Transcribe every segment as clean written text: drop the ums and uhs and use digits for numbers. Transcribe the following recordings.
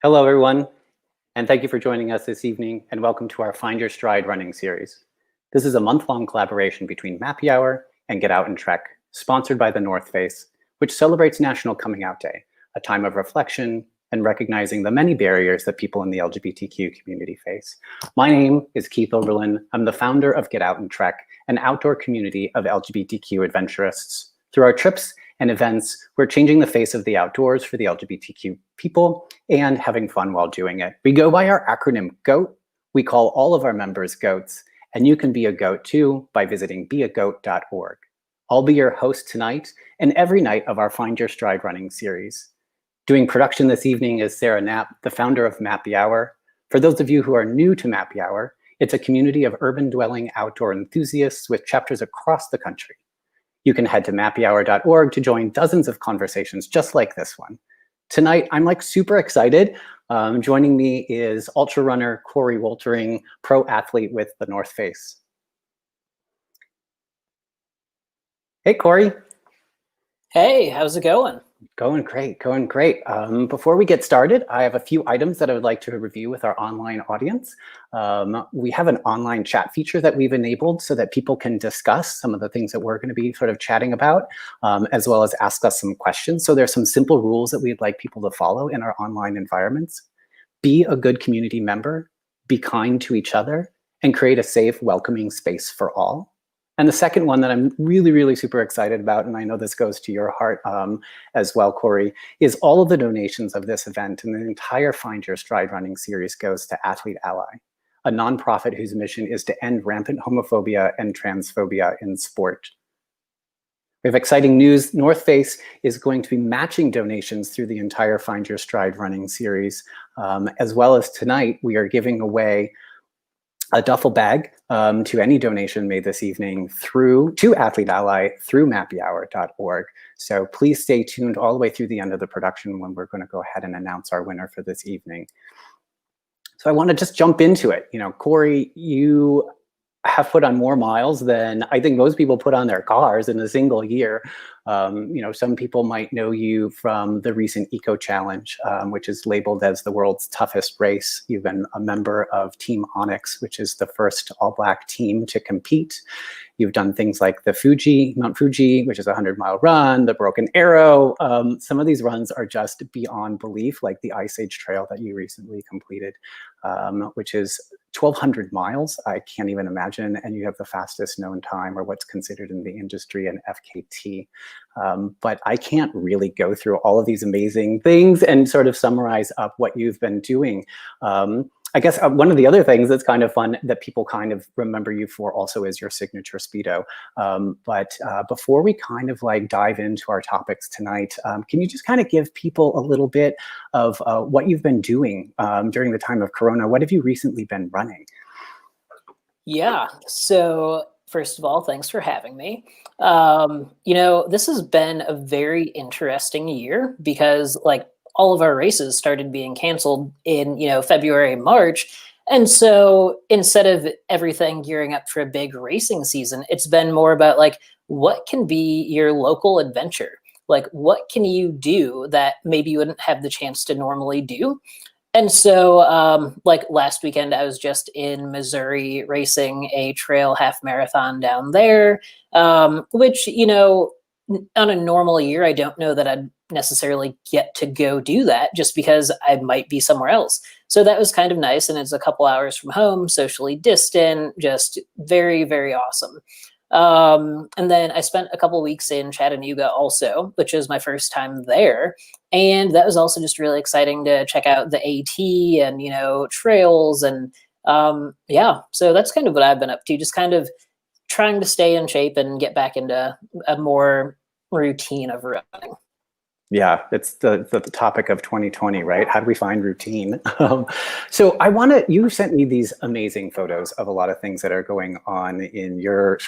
Hello, everyone, and thank you for joining us this evening, and welcome to our Find Your Stride running series. This is a month-long collaboration between Mappy Hour and Get Out and Trek, sponsored by the North Face, which celebrates National Coming Out Day, a time of reflection and recognizing the many barriers that people in the LGBTQ community face. My name is Keith Oberlin. I'm the founder of Get Out and Trek, an outdoor community of LGBTQ adventurists. Through our trips and events, we're changing the face of the outdoors for the LGBTQ people and having fun while doing it. We go by our acronym GOAT. We call all of our members GOATs, and you can be a GOAT too by visiting beagoat.org. I'll be your host tonight and every night of our Find Your Stride running series. Doing production this evening is Sarah Knapp, the founder of Mappy Hour. For those of you who are new to Mappy Hour, it's a community of urban dwelling outdoor enthusiasts with chapters across the country. You can head to mappyhour.org to join dozens of conversations just like this one. Tonight, I'm super excited. Joining me is ultra runner Coree Woltering, pro athlete with the North Face. Hey, Coree. Hey, how's it going? Going great, going great. Before we get started, I have a few items that I would like to review with our online audience. We have an online chat feature that we've enabled so that people can discuss some of the things that we're going to be sort of chatting about, as well as ask us some questions. So there's some simple rules that we'd like people to follow in our online environments. Be a good community member, be kind to each other, and create a safe, welcoming space for all. And the second one that I'm really super excited about, and I know this goes to your heart as well, Coree, is all of the donations of this event and the entire Find Your Stride running series goes to Athlete Ally, a nonprofit whose mission is to end rampant homophobia and transphobia in sport. We have exciting news. North Face is going to be matching donations through the entire Find Your Stride running series, as well as tonight we are giving away a duffel bag to any donation made this evening to Athlete Ally through mappyhour.org. So please stay tuned all the way through the end of the production when we're going to go ahead and announce our winner for this evening. So I want to just jump into it. Coree, you have put on more miles than I think most people put on their cars in a single year. Some people might know you from the recent Eco Challenge, which is labeled as the world's toughest race. You've been a member of Team Onyx, which is the first all-black team to compete. You've done things like the Mount Fuji, which is a 100-mile run, the Broken Arrow. Some of these runs are just beyond belief, like the Ice Age Trail that you recently completed, which is 1,200 miles. I can't even imagine. And you have the fastest known time, or what's considered in the industry an FKT. But I can't really go through all of these amazing things and sort of summarize up what you've been doing. I guess one of the other things that's kind of fun that people kind of remember you for also is your signature Speedo. But before we kind of dive into our topics tonight, can you just kind of give people a little bit of what you've been doing during the time of Corona? What have you recently been running? Yeah, so first of all, thanks for having me. This has been a very interesting year because all of our races started being canceled in, February, March. And so instead of everything gearing up for a big racing season, it's been more about what can be your local adventure? What can you do that maybe you wouldn't have the chance to normally do? And so last weekend, I was just in Missouri racing a trail half marathon down there, which, on a normal year, I don't know that I'd necessarily get to go do that just because I might be somewhere else. So that was kind of nice. And it's a couple hours from home, socially distant, just very, very awesome. And then I spent a couple weeks in Chattanooga also, which is my first time there. And that was also just really exciting to check out the AT and, trails. And so that's kind of what I've been up to, just kind of trying to stay in shape and get back into a more routine of running. Yeah, it's the topic of 2020, right? How do we find routine? So you sent me these amazing photos of a lot of things that are going on in your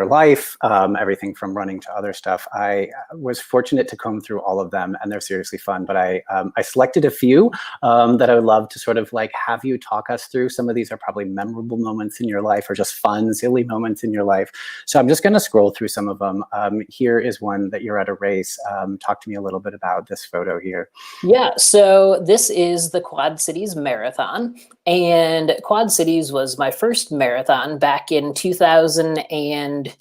life, everything from running to other stuff. I was fortunate to comb through all of them and they're seriously fun, but I selected a few that I would love to have you talk us through. Some of these are probably memorable moments in your life or just fun, silly moments in your life. So I'm just gonna scroll through some of them. Here is one that you're at a race. Talk to me a little little bit about this photo here. Yeah, so this is the Quad Cities Marathon, and Quad Cities was my first marathon back in 2000 and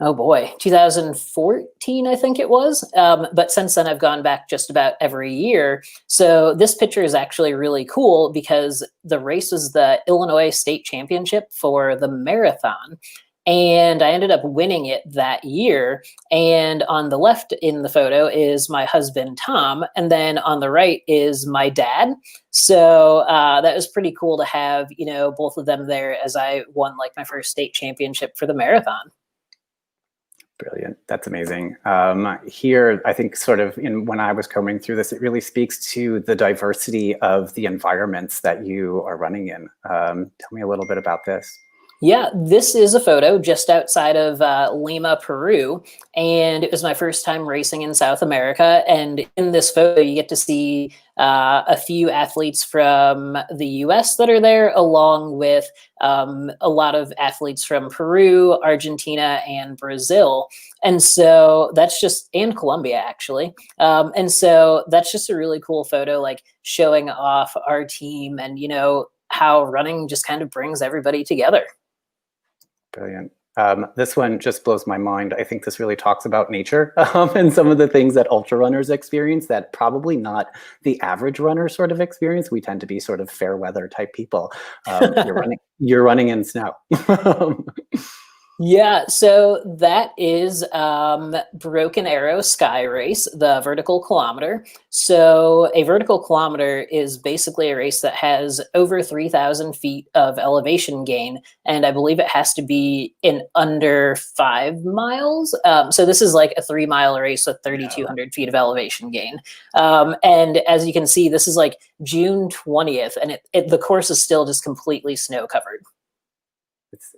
oh boy, 2014, I think it was. But since then, I've gone back just about every year. So this picture is actually really cool because the race was the Illinois State Championship for the marathon. And I ended up winning it that year. And on the left in the photo is my husband, Tom. And then on the right is my dad. So that was pretty cool to have, you know, both of them there as I won like my first state championship for the marathon. Brilliant. That's amazing. Here, I think sort of when I was combing through this, it really speaks to the diversity of the environments that you are running in. Tell me a little bit about this. Yeah, this is a photo just outside of Lima, Peru, and it was my first time racing in South America. And in this photo, you get to see a few athletes from the US that are there, along with a lot of athletes from Peru, Argentina, and Brazil. And so that's just, and Colombia, actually. And so that's just a really cool photo, like showing off our team and, you know, how running just kind of brings everybody together. Brilliant. This one just blows my mind. I think this really talks about nature and some of the things that ultra runners experience that probably not the average runner sort of experience. We tend to be sort of fair weather type people. You're running in snow. Yeah, so that is Broken Arrow Sky Race, the vertical kilometer. So a vertical kilometer is basically a race that has over 3,000 feet of elevation gain, and I believe it has to be in under 5 miles. So this is like a 3-mile race with 3,200 feet of elevation gain. And as you can see, this is like June 20th, and the course is still just completely snow covered. It's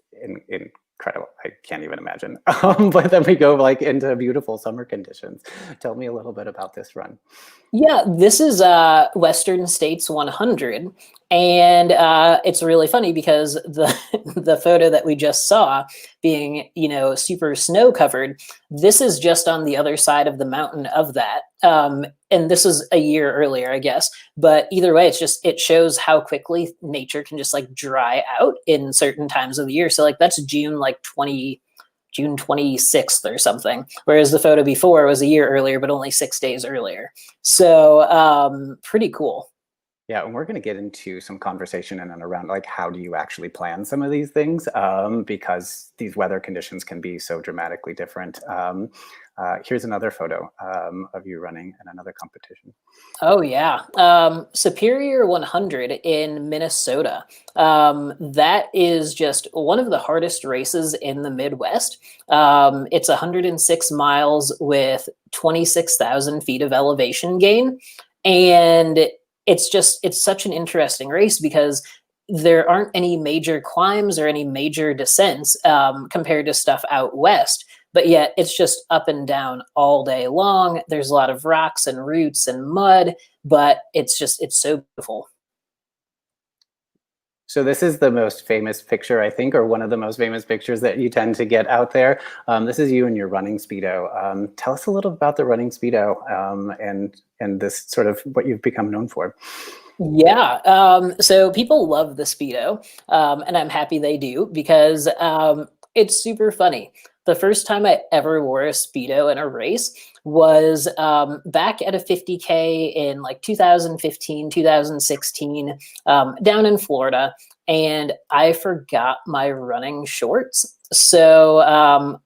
incredible. I can't even imagine. But then we go like into beautiful summer conditions. Tell me a little bit about this run. Yeah, this is Western States 100, and it's really funny because the photo that we just saw, being, you know, super snow covered, this is just on the other side of the mountain of that, and this is a year earlier, I guess. But either way, it shows how quickly nature can just like dry out in certain times of the year. So like that's June 26th or something, whereas the photo before was a year earlier, but only 6 days earlier. So pretty cool. Yeah, and we're going to get into some conversation in and around like how do you actually plan some of these things, because these weather conditions can be so dramatically different. Here's another photo of you running in another competition. Oh yeah, Superior 100 in Minnesota. That is just one of the hardest races in the Midwest. It's 106 miles with 26,000 feet of elevation gain, and it's such an interesting race because there aren't any major climbs or any major descents compared to stuff out west. But yet it's just up and down all day long. There's a lot of rocks and roots and mud, but it's so beautiful. So this is the most famous picture, I think, or one of the most famous pictures that you tend to get out there. This is you in your running Speedo. Tell us a little about the running Speedo and this sort of what you've become known for. Yeah, so people love the Speedo, and I'm happy they do because it's super funny. The first time I ever wore a Speedo in a race was back at a 50K in like 2015, 2016, down in Florida, and I forgot my running shorts. So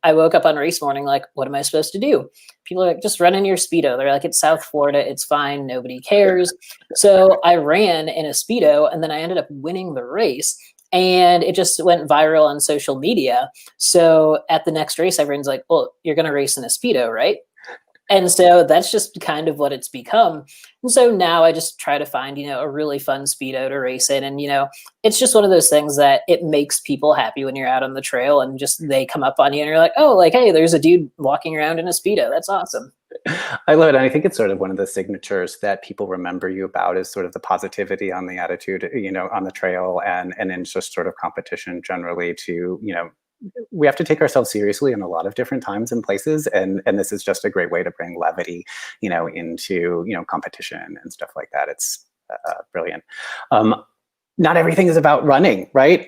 I woke up on race morning like, what am I supposed to do? People are like, just run in your Speedo. They're like, it's South Florida, it's fine, nobody cares. So I ran in a Speedo, and then I ended up winning the race. And it just went viral on social media. So at the next race, everyone's like, well, you're going to race in a Speedo, right? And so that's just kind of what it's become. And so now I just try to find, you know, a really fun Speedo to race in. And, you know, it's just one of those things that it makes people happy when you're out on the trail and just they come up on you and you're like, oh, like, hey, there's a dude walking around in a Speedo. That's awesome. I love it. And I think it's sort of one of the signatures that people remember you about is sort of the positivity on the attitude, you know, on the trail and in just sort of competition generally to, you know, we have to take ourselves seriously in a lot of different times and places, and this is just a great way to bring levity, into competition and stuff like that. It's brilliant. Not everything is about running, right?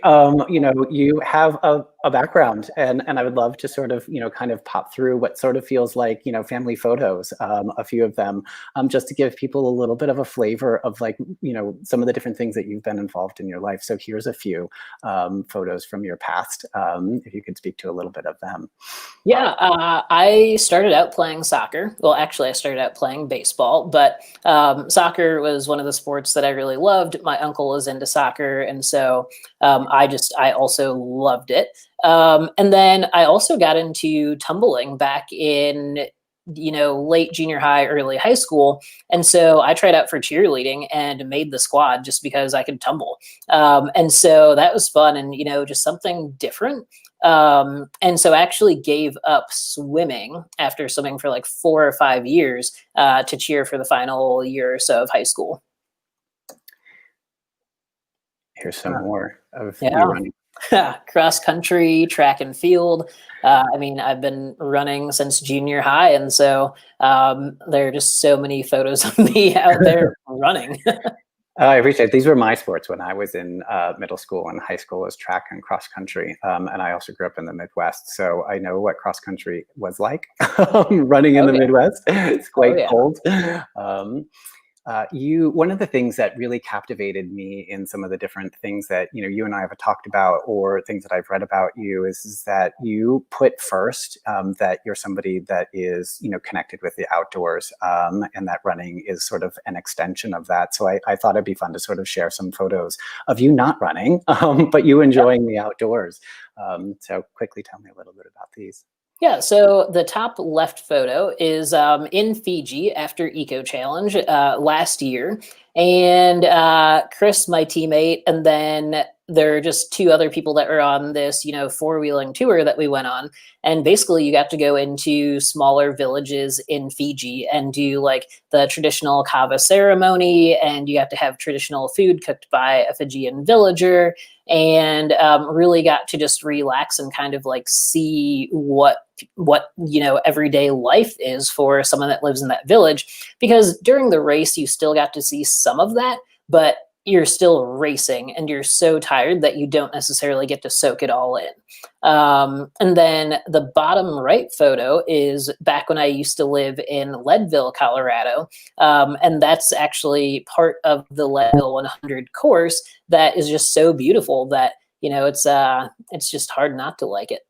You have a background, and I would love to sort of, kind of pop through what sort of feels like, family photos, a few of them, just to give people a little bit of a flavor of like, some of the different things that you've been involved in your life. So here's a few photos from your past, if you could speak to a little bit of them. Yeah, I started out playing soccer. Well, actually, I started out playing baseball, but soccer was one of the sports that I really loved. My uncle is into soccer, and so I also loved it. And then I also got into tumbling back in late junior high, early high school, and so I tried out for cheerleading and made the squad just because I could tumble. And so that was fun, and just something different. And so I actually gave up swimming after swimming for like 4 or 5 years to cheer for the final year or so of high school. Here's some more of you running. Cross country, track and field. I've been running since junior high, and so there are just so many photos of me out there running. I appreciate it. These were my sports when I was in middle school and high school, was track and cross country. And I also grew up in the Midwest, so I know what cross country was like. Running in the Midwest, it's quite cold. One of the things that really captivated me in some of the different things that you and I have talked about, or things that I've read about you, is that you put first that you're somebody that is connected with the outdoors, and that running is sort of an extension of that. So I thought it'd be fun to sort of share some photos of you not running, but you enjoying the outdoors. So quickly tell me a little bit about these. Yeah, so the top left photo is in Fiji after Eco Challenge last year. And Chris, my teammate, and then there are just 2 other people that were on this, 4-wheeling tour that we went on. And basically you got to go into smaller villages in Fiji and do like the traditional kava ceremony, and you got to have traditional food cooked by a Fijian villager, and really got to just relax and kind of like see what everyday life is for someone that lives in that village. Because during the race you still got to see some of that, but you're still racing and you're so tired that you don't necessarily get to soak it all in. And then the bottom right photo is back when I used to live in Leadville, Colorado. And that's actually part of the Leadville 100 course that is just so beautiful that, it's just hard not to like it.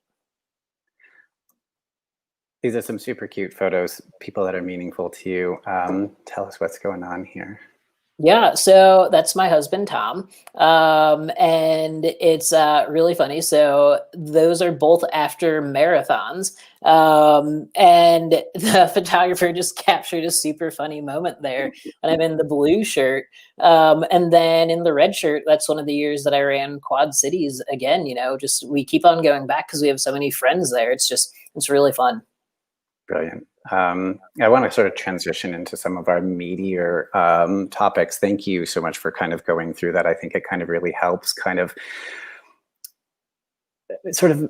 These are some super cute photos, people that are meaningful to you. Tell us what's going on here. Yeah, so that's my husband, Tom. And it's really funny. So those are both after marathons. And the photographer just captured a super funny moment there. And I'm in the blue shirt. And then in the red shirt, that's one of the years that I ran Quad Cities again. Just we keep on going back because we have so many friends there. It's really fun. Brilliant. I want to sort of transition into some of our meatier topics. Thank you so much for kind of going through that. I think it kind of really helps kind of sort of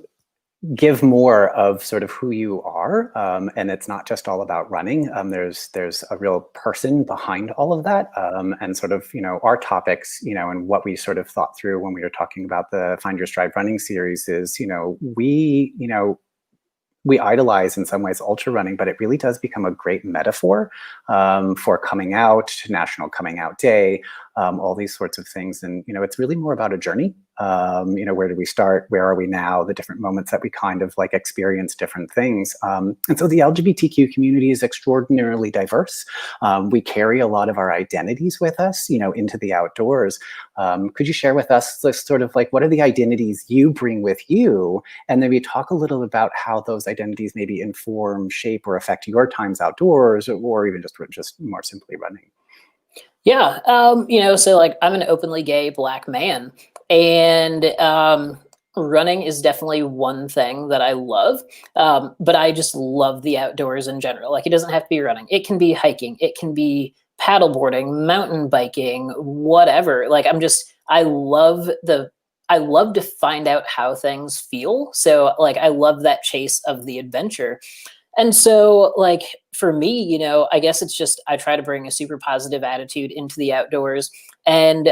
give more of sort of who you are. And it's not just all about running. There's a real person behind all of that. And sort of, our topics, and what we sort of thought through when we were talking about the Find Your Stride running series is, we idolize in some ways ultra running, but it really does become a great metaphor for coming out, National Coming Out Day, all these sorts of things. And, it's really more about a journey. Where do we start? Where are we now? The different moments that we kind of like experience different things. And so the LGBTQ community is extraordinarily diverse. We carry a lot of our identities with us, into the outdoors. Could you share with us sort of like, what are the identities you bring with you? And then we talk a little about how those identities maybe inform, shape, or affect your times outdoors, or even just more simply running. Yeah. So like I'm an openly gay Black man, and running is definitely one thing that I love. But I just love the outdoors in general. Like it doesn't have to be running. It can be hiking. It can be paddleboarding, mountain biking, whatever. Like I love I love to find out how things feel. So like I love that chase of the adventure. And so, like, for me, I guess it's just I try to bring a super positive attitude into the outdoors. And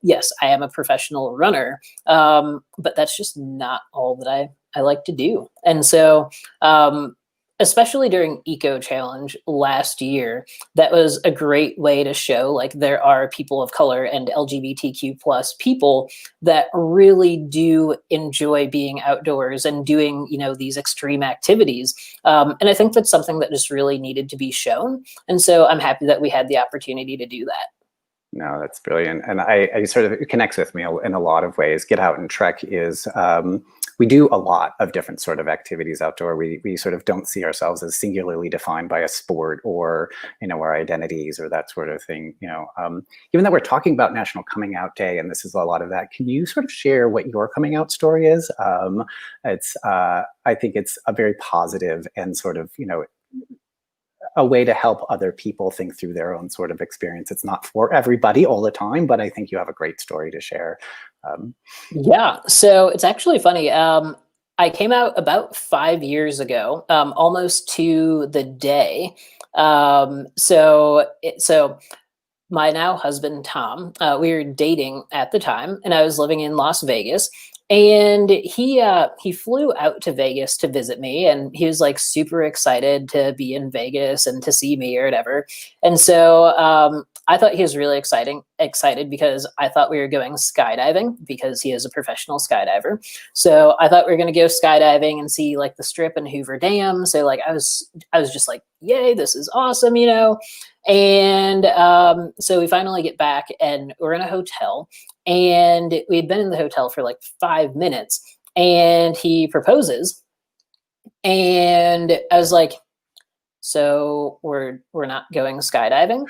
yes, I am a professional runner, but that's just not all that I like to do. And so, especially during Eco Challenge last year, that was a great way to show like there are people of color and LGBTQ plus people that really do enjoy being outdoors and doing, these extreme activities. And I think that's something that just really needed to be shown. And so I'm happy that we had the opportunity to do that. No, that's brilliant. And I sort of, it connects with me in a lot of ways. Get out and trek is, we do a lot of different sort of activities outdoor. We sort of don't see ourselves as singularly defined by a sport or, our identities or that sort of thing. Given that we're talking about National Coming Out Day, and this is a lot of that, can you sort of share what your coming out story is? I think it's a very positive and sort of, a way to help other people think through their own sort of experience. It's not for everybody all the time, but I think you have a great story to share. Yeah, so it's actually funny. I came out about 5 years ago, almost to the day. So my now husband Tom, we were dating at the time, and I was living in Las Vegas. And he flew out to Vegas to visit me, and he was like super excited to be in Vegas and to see me or whatever. And so I thought he was really excited because I thought we were going skydiving because he is a professional skydiver. So I thought we were going to go skydiving and see like the Strip and Hoover Dam. So like I was just like, yay, this is awesome, And so we finally get back and we're in a hotel, and we had been in the hotel for like 5 minutes, and he proposes. And I was like, so we're not going skydiving?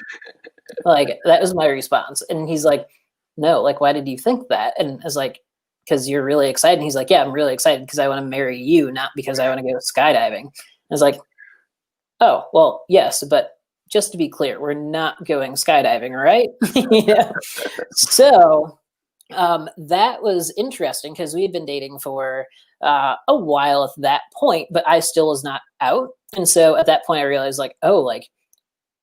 Like, that was my response. And he's like, no, like, why did you think that? And I was like, because you're really excited. And he's like, yeah, I'm really excited because I want to marry you, not because I want to go skydiving. I was like, oh, well, yes, but just to be clear, we're not going skydiving, right? Yeah. So that was interesting because we had been dating for a while at that point, but I still was not out. And so at that point, I realized like, oh, like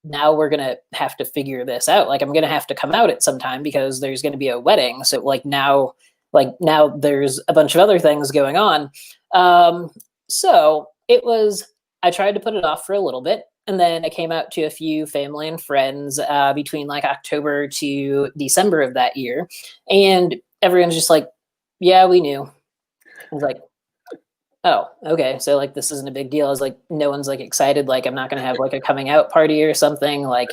now we're going to have to figure this out. Like I'm going to have to come out at some time because there's going to be a wedding. So now there's a bunch of other things going on. So I tried to put it off for a little bit. And then I came out to a few family and friends between like October to December of that year. And everyone's just like, yeah, we knew. I was like, oh, okay. So like, this isn't a big deal. I was like, no one's like excited. Like, I'm not going to have like a coming out party or something like,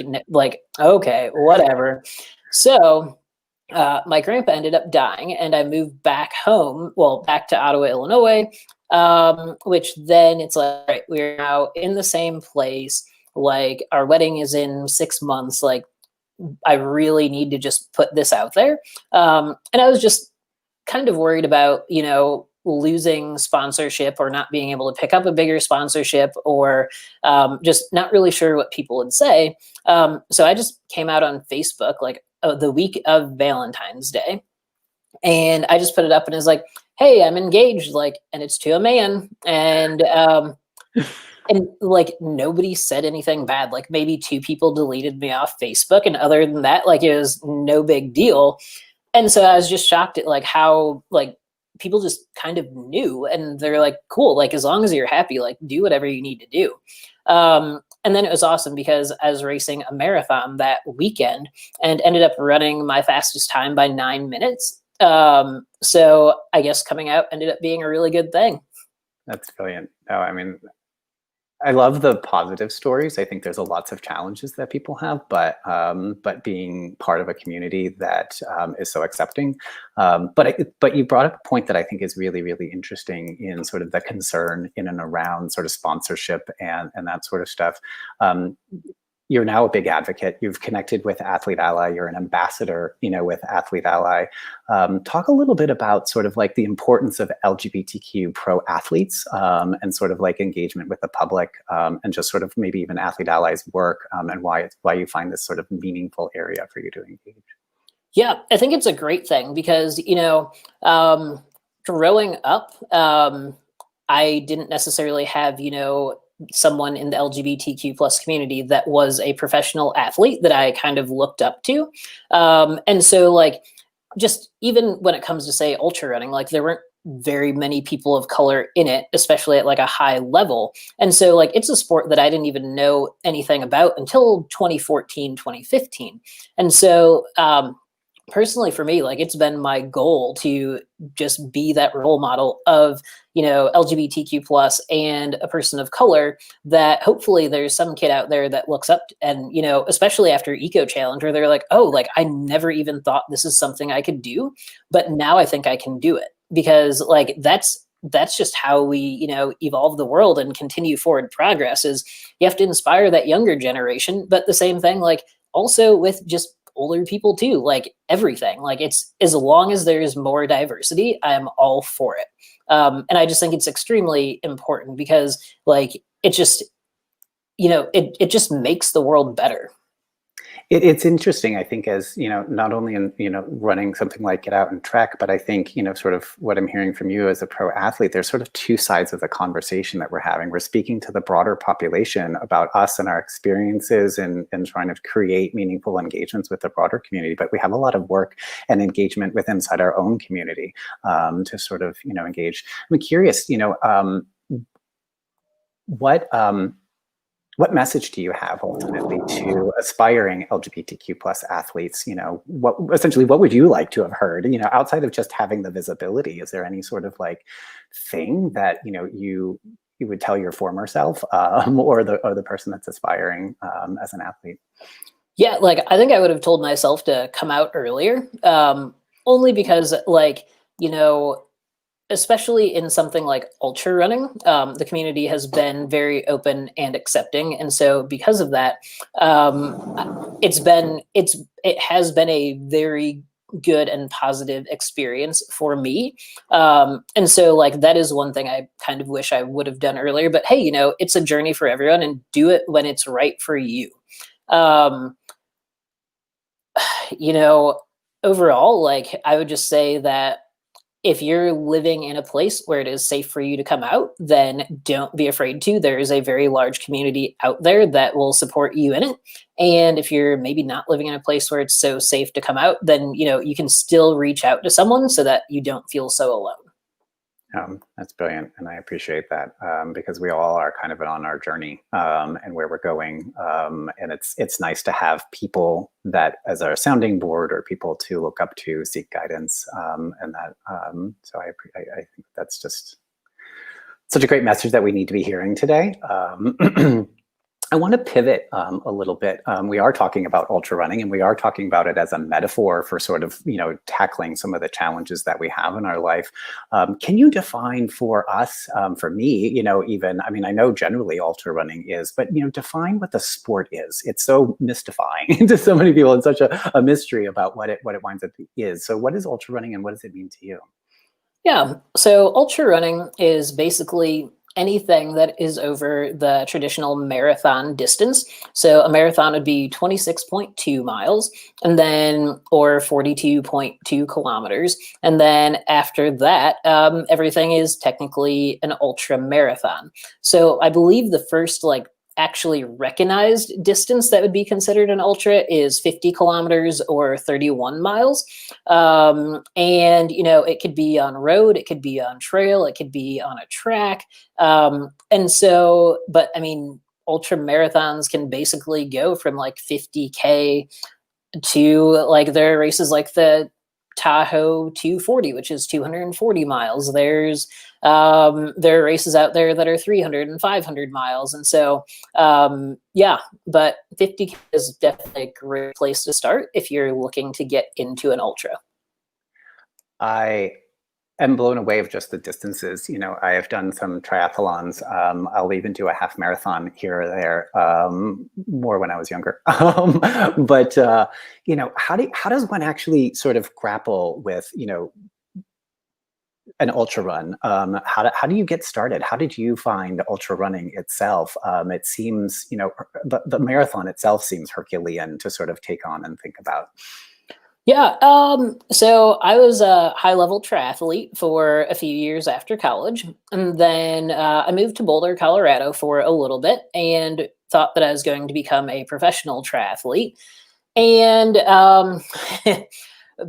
okay, whatever. So my grandpa ended up dying, and I moved back home, back to Ottawa, Illinois, which then it's like, right, we're now in the same place. Like our wedding is in 6 months. Like I really need to just put this out there. And I was just kind of worried about, losing sponsorship or not being able to pick up a bigger sponsorship, or just not really sure what people would say. So I just came out on Facebook like the week of Valentine's Day, and I just put it up and it's like, hey, I'm engaged, like, and it's to a man. And like nobody said anything bad. Like maybe 2 people deleted me off Facebook, and other than that, like it was no big deal. And so I was just shocked at like how like people just kind of knew, and they're like, cool, like as long as you're happy, like do whatever you need to do. And then it was awesome because I was racing a marathon that weekend and ended up running my fastest time by 9 minutes. So I guess coming out ended up being a really good thing. That's brilliant. No, I mean, I love the positive stories. I think there's lots of challenges that people have, but being part of a community that is so accepting. But you brought up a point that I think is really, really interesting in sort of the concern in and around sort of sponsorship and that sort of stuff. You're now a big advocate. You've connected with Athlete Ally. You're an ambassador, with Athlete Ally. Talk a little bit about sort of like the importance of LGBTQ pro athletes and sort of like engagement with the public and just sort of maybe even Athlete Ally's work and why you find this sort of meaningful area for you to engage. Yeah, I think it's a great thing because, um, growing up, I didn't necessarily have, someone in the LGBTQ plus community that was a professional athlete that I kind of looked up to. And so, like, just even when it comes to, say, ultra running, like, there weren't very many people of color in it, especially at like a high level. And so, like, it's a sport that I didn't even know anything about until 2014, 2015. And so, personally for me, like, it's been my goal to just be that role model of, LGBTQ plus and a person of color, that hopefully there's some kid out there that looks up and, especially after Eco Challenge, where they're like, oh, like, I never even thought this is something I could do, but now I think I can do it. Because, like, that's just how we, evolve the world and continue forward progress. Is you have to inspire that younger generation, but the same thing, like, also with just older people too, like, everything, like, it's, as long as there's more diversity, I'm all for it. And I just think it's extremely important because, like, it just, it just makes the world better. It's interesting, I think, as not only in running something like Get Out and Trek, but I think sort of what I'm hearing from you as a pro athlete, there's sort of two sides of the conversation that we're having. We're speaking to the broader population about us and our experiences and trying to create meaningful engagements with the broader community, but we have a lot of work and engagement with inside our own community to sort of engage. I'm curious, what what message do you have ultimately to aspiring LGBTQ plus athletes? What essentially, what would you like to have heard? Outside of just having the visibility, is there any sort of like thing that you would tell your former self or the person that's aspiring as an athlete? Yeah, like, I think I would have told myself to come out earlier, only because, like, you know, especially in something like ultra running, the community has been very open and accepting, and so because of that, it has been a very good and positive experience for me. And so, like, that is one thing I kind of wish I would have done earlier. But hey, it's a journey for everyone, and do it when it's right for you. Um, you know, Overall, like, I would just say that if you're living in a place where it is safe for you to come out, then don't be afraid to. There is a very large community out there that will support you in it. And if you're maybe not living in a place where it's so safe to come out, then you can still reach out to someone so that you don't feel so alone. That's brilliant, and I appreciate that because we all are kind of on our journey and where we're going, and it's nice to have people that as our sounding board or people to look up to, seek guidance, and that. So I think that's just such a great message that we need to be hearing today. I want to pivot a little bit. We are talking about ultra running, and we are talking about it as a metaphor for sort of, tackling some of the challenges that we have in our life. Can you define for us, for me, even, I mean, I know generally ultra running is, but, define what the sport is. It's so mystifying to so many people and such a mystery about what it winds up is. So what is ultra running and what does it mean to you? Yeah. So ultra running is basically anything that is over the traditional marathon distance. So a marathon would be 26.2 miles and then, or 42.2 kilometers. And then after that, everything is technically an ultra marathon. So I believe the first, like, actually recognized distance that would be considered an ultra is 50 kilometers or 31 miles. And, it could be on road, it could be on trail, it could be on a track. But I mean, ultra marathons can basically go from like 50K to, like, there are races like the Tahoe 240, which is 240 miles. There are races out there that are 300 and 500 miles. And so, yeah, but 50 is definitely a great place to start if you're looking to get into an ultra. I am blown away of just the distances. I have done some triathlons. I'll even do a half marathon here or there, more when I was younger. But how does one actually sort of grapple with an ultra run? How do you get started? How did you find ultra running itself? It seems the marathon itself seems Herculean to sort of take on and think about. Yeah, so I was a high-level triathlete for a few years after college, and then I moved to Boulder, Colorado for a little bit, and thought that I was going to become a professional triathlete. And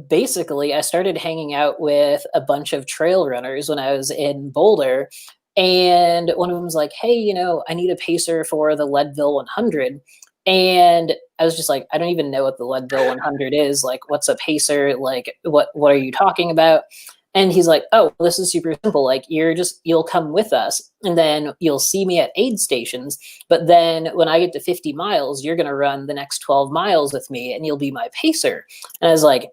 basically, I started hanging out with a bunch of trail runners when I was in Boulder. And one of them was like, "Hey, I need a pacer for the Leadville 100." And I was just like, "I don't even know what the Leadville 100 is. Like, what's a pacer? Like, what are you talking about?" And he's like, "Oh, this is super simple. Like, you'll come with us, and then you'll see me at aid stations. But then when I get to 50 miles, you're going to run the next 12 miles with me, and you'll be my pacer." And I was like,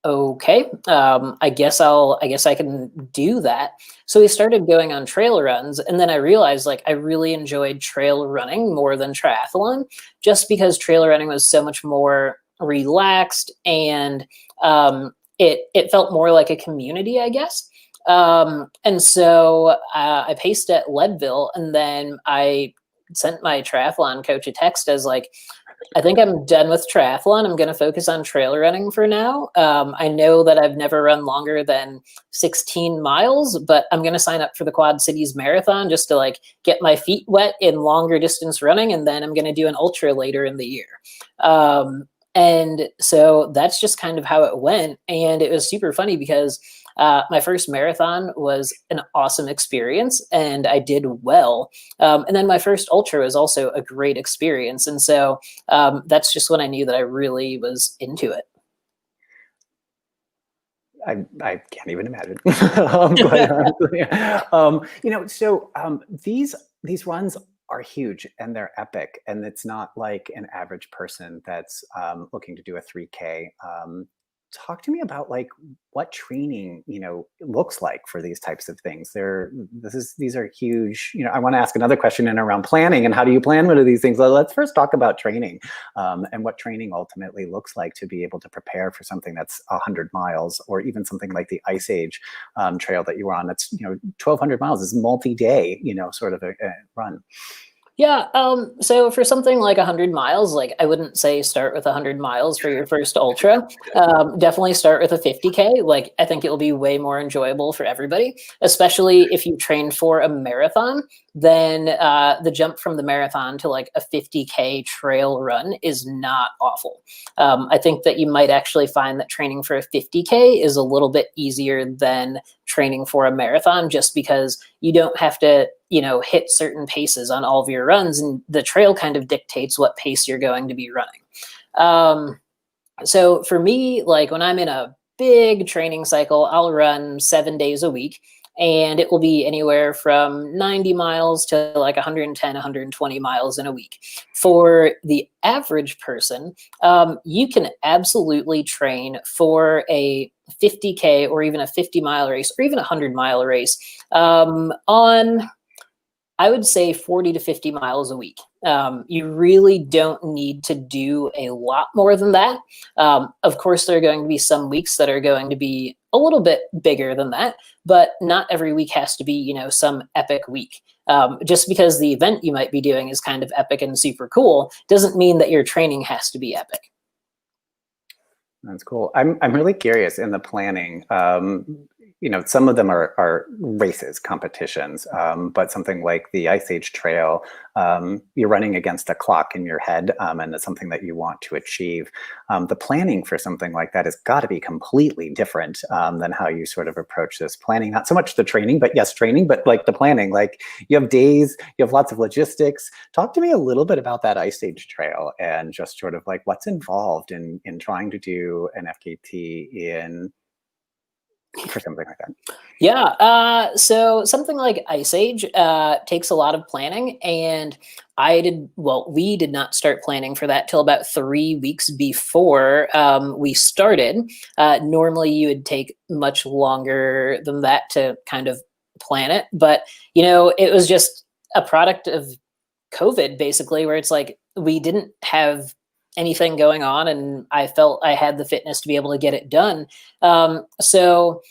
"Okay, I guess I can do that." So we started going on trail runs, and then I realized like I really enjoyed trail running more than triathlon, just because trail running was so much more relaxed, and it felt more like a community, I guess. And so I paced at Leadville, and then I sent my triathlon coach a text as like, "I think I'm done with triathlon. I'm going to focus on trail running for now. I know that I've never run longer than 16 miles, but I'm going to sign up for the Quad Cities Marathon just to like get my feet wet in longer distance running, and then I'm going to do an ultra later in the year." And so that's just kind of how it went, and it was super funny because my first marathon was an awesome experience, and I did well. And then my first ultra was also a great experience, and so that's just when I knew that I really was into it. I can't even imagine, quite honestly. These runs are huge and they're epic, and it's not like an average person that's looking to do a 3K. Talk to me about like what training looks like for these types of things. These are huge. I want to ask another question in around planning and how do you plan one of these things. Let's first talk about training and what training ultimately looks like to be able to prepare for something that's 100 miles, or even something like the Ice Age trail that you were on. That's 1,200 miles is multi-day sort of a run. Yeah, so for something like 100 miles, like I wouldn't say start with 100 miles for your first ultra. Definitely start with a 50K. Like I think it'll be way more enjoyable for everybody, especially if you trained for a marathon. Then the jump from the marathon to like a 50K trail run is not awful. I think that you might actually find that training for a 50K is a little bit easier than training for a marathon, just because you don't have to hit certain paces on all of your runs, and the trail kind of dictates what pace you're going to be running. So for me, like when I'm in a big training cycle, I'll run 7 days a week, and it will be anywhere from 90 miles to like 110, 120 miles in a week. For the average person, you can absolutely train for a 50K or even a 50-mile race or even a 100-mile race on, I would say, 40 to 50 miles a week. You really don't need to do a lot more than that. Of course, there are going to be some weeks that are going to be a little bit bigger than that, but not every week has to be, some epic week. Just because the event you might be doing is kind of epic and super cool doesn't mean that your training has to be epic. That's cool. I'm really curious in the planning. Some of them are races, competitions, but something like the Ice Age Trail, you're running against a clock in your head, and it's something that you want to achieve. The planning for something like that has got to be completely different than how you sort of approach this planning. Not so much the training, but yes, training, but like the planning. Like you have days, you have lots of logistics. Talk to me a little bit about that Ice Age Trail and just sort of like what's involved in trying to do an FKT for something like that. Yeah, so something like Ice Age takes a lot of planning, and we did not start planning for that till about 3 weeks before we started. Normally, you would take much longer than that to kind of plan it, but it was just a product of COVID, basically, where it's like we didn't have anything going on, and I felt I had the fitness to be able to get it done. So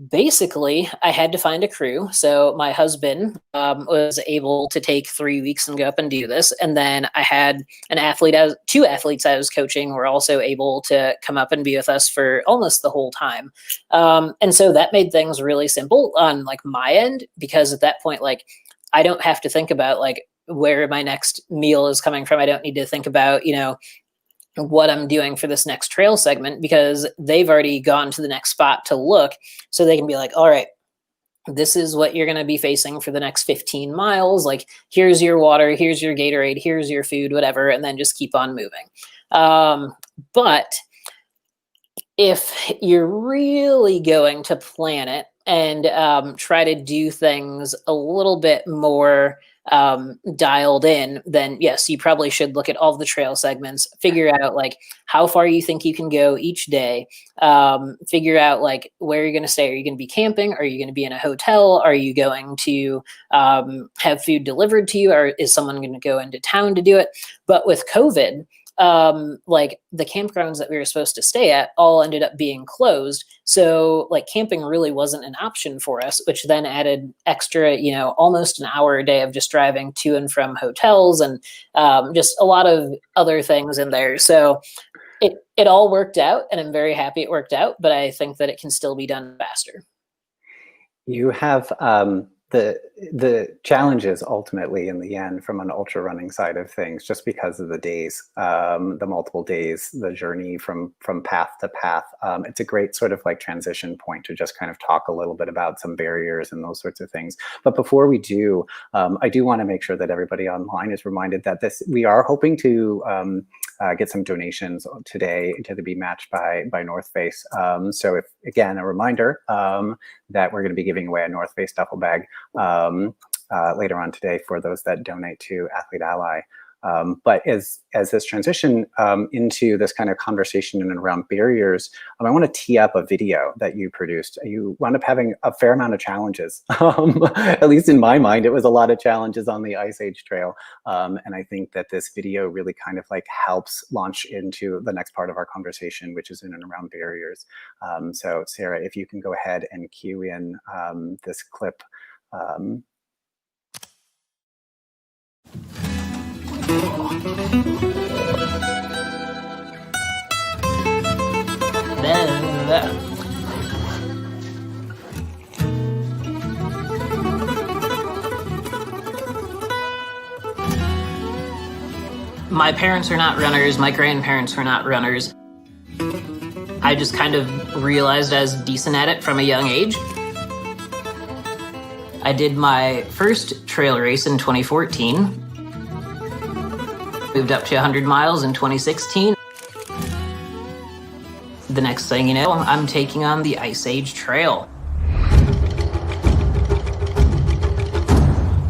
basically, I had to find a crew. So my husband was able to take 3 weeks and go up and do this. And then I had two athletes I was coaching were also able to come up and be with us for almost the whole time. And so that made things really simple on like my end, because at that point, like, I don't have to think about like where my next meal is coming from. I don't need to think about, what I'm doing for this next trail segment, because they've already gone to the next spot to look. So they can be like, all right, this is what you're going to be facing for the next 15 miles. Like, here's your water, here's your Gatorade, here's your food, whatever, and then just keep on moving. But if you're really going to plan it and try to do things a little bit more dialed in, then yes, you probably should look at all of the trail segments, figure out like how far you think you can go each day, figure out like where you're going to stay. Are you going to be camping? Are you going to be in a hotel? Are you going to have food delivered to you? Or is someone going to go into town to do it? But with COVID, like the campgrounds that we were supposed to stay at all ended up being closed. So like camping really wasn't an option for us, which then added extra, almost an hour a day of just driving to and from hotels and just a lot of other things in there. So it all worked out, and I'm very happy it worked out, but I think that it can still be done faster. You have the challenges ultimately in the end from an ultra running side of things, just because of the days, the multiple days, the journey from path to path. It's a great sort of like transition point to just kind of talk a little bit about some barriers and those sorts of things. But before we do, I do want to make sure that everybody online is reminded that we are hoping to get some donations today to be matched by North Face. So if, again, a reminder that we're going to be giving away a North Face duffel bag later on today for those that donate to Athlete Ally. But as this transition into this kind of conversation and around barriers, I want to tee up a video that you produced. You wound up having a fair amount of challenges. At least in my mind, it was a lot of challenges on the Ice Age Trail. And I think that this video really kind of like helps launch into the next part of our conversation, which is in and around barriers. So Sarah, if you can go ahead and cue in this clip. My parents are not runners. My grandparents were not runners. I just kind of realized I was decent at it from a young age. I did my first trail race in 2014. Moved up to 100 miles in 2016. The next thing you know, I'm taking on the Ice Age Trail.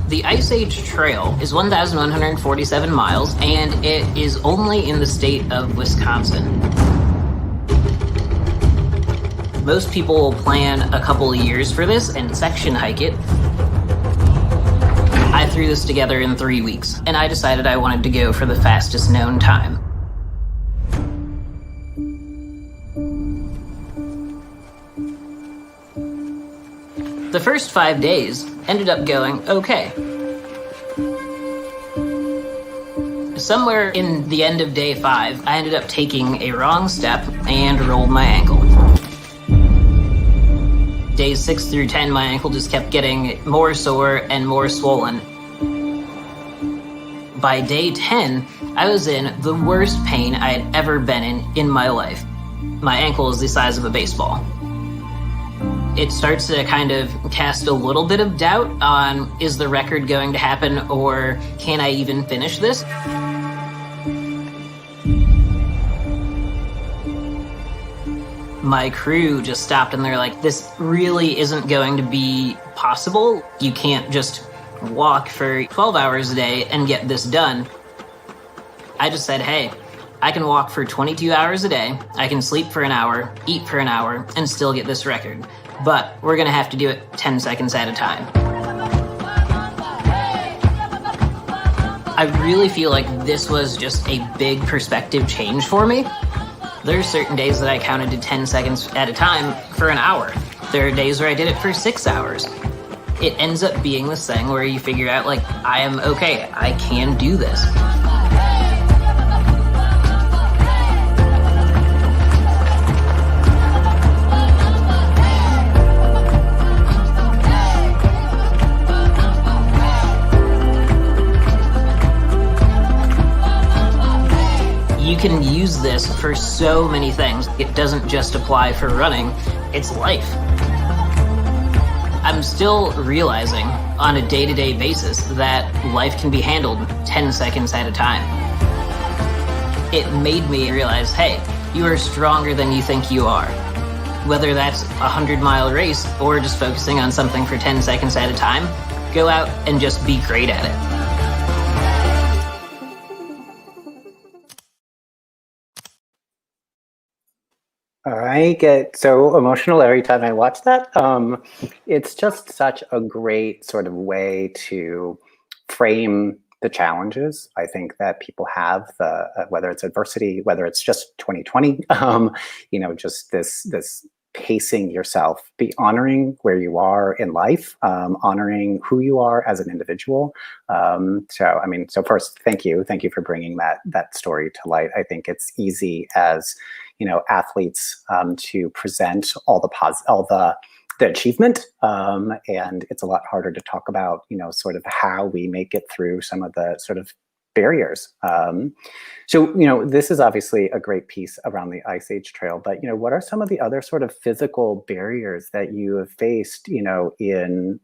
The Ice Age Trail is 1,147 miles, and it is only in the state of Wisconsin. Most people will plan a couple of years for this and section hike it. I threw this together in 3 weeks, and I decided I wanted to go for the fastest known time. The first 5 days ended up going okay. Somewhere in the end of day 5, I ended up taking a wrong step and rolled my ankle. Days 6 through 10, my ankle just kept getting more sore and more swollen. By day 10, I was in the worst pain I had ever been in my life. My ankle is the size of a baseball. It starts to kind of cast a little bit of doubt on, is the record going to happen, or can I even finish this? My crew just stopped and they're like, this really isn't going to be possible. You can't just walk for 12 hours a day and get this done. I just said, hey, I can walk for 22 hours a day. I can sleep for an hour, eat for an hour, and still get this record. But we're gonna have to do it 10 seconds at a time. I really feel like this was just a big perspective change for me. There's certain days that I counted to 10 seconds at a time for an hour. There are days where I did it for 6 hours. It ends up being this thing where you figure out, like, I am okay. I can do this. You can use this for so many things. It doesn't just apply for running, it's life. I'm still realizing on a day-to-day basis that life can be handled 10 seconds at a time. It made me realize, hey, you are stronger than you think you are. Whether that's a 100-mile race or just focusing on something for 10 seconds at a time, go out and just be great at it. I get so emotional every time I watch that. It's just such a great sort of way to frame the challenges I think that people have, whether it's adversity, whether it's just 2020, just this pacing yourself, be honoring where you are in life, honoring who you are as an individual. So first, thank you for bringing that story to light. I think it's easy as athletes to present all the achievement, and it's a lot harder to talk about sort of how we make it through some of the sort of barriers. This is obviously a great piece around the Ice Age Trail, but what are some of the other sort of physical barriers that you have faced in